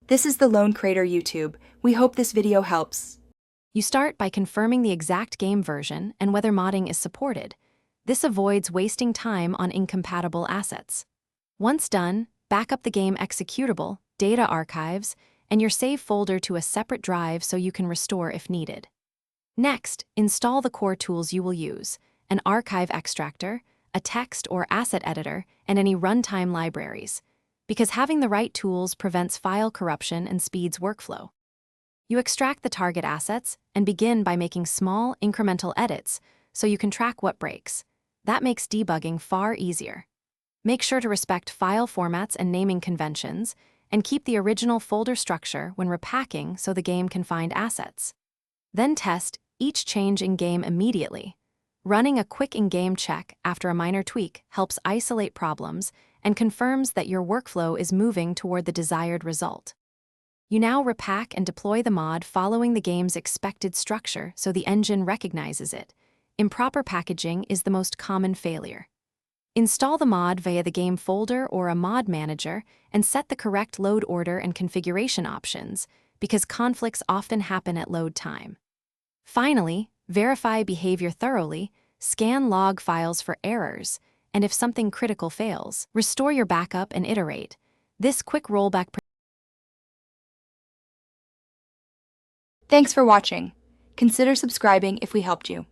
This is the Lone Crater YouTube. We hope this video helps. You start by confirming the exact game version and whether modding is supported. This avoids wasting time on incompatible assets. Once done, back up the game executable, data archives, and your save folder to a separate drive so you can restore if needed. Next, install the core tools you will use: an archive extractor, a text or asset editor, and any runtime libraries, because having the right tools prevents file corruption and speeds workflow. You extract the target assets and begin by making small, incremental edits so you can track what breaks. That makes debugging far easier. Make sure to respect file formats and naming conventions, and keep the original folder structure when repacking so the game can find assets. Then test each change in-game immediately. Running a quick in-game check after a minor tweak helps isolate problems and confirms that your workflow is moving toward the desired result. You now repack and deploy the mod following the game's expected structure so the engine recognizes it. Improper packaging is the most common failure. Install the mod via the game folder or a mod manager and set the correct load order and configuration options, because conflicts often happen at load time. Finally, verify behavior thoroughly, scan log files for errors, and if something critical fails, restore your backup and iterate. This quick rollback. Thanks for watching. Consider subscribing if we helped you.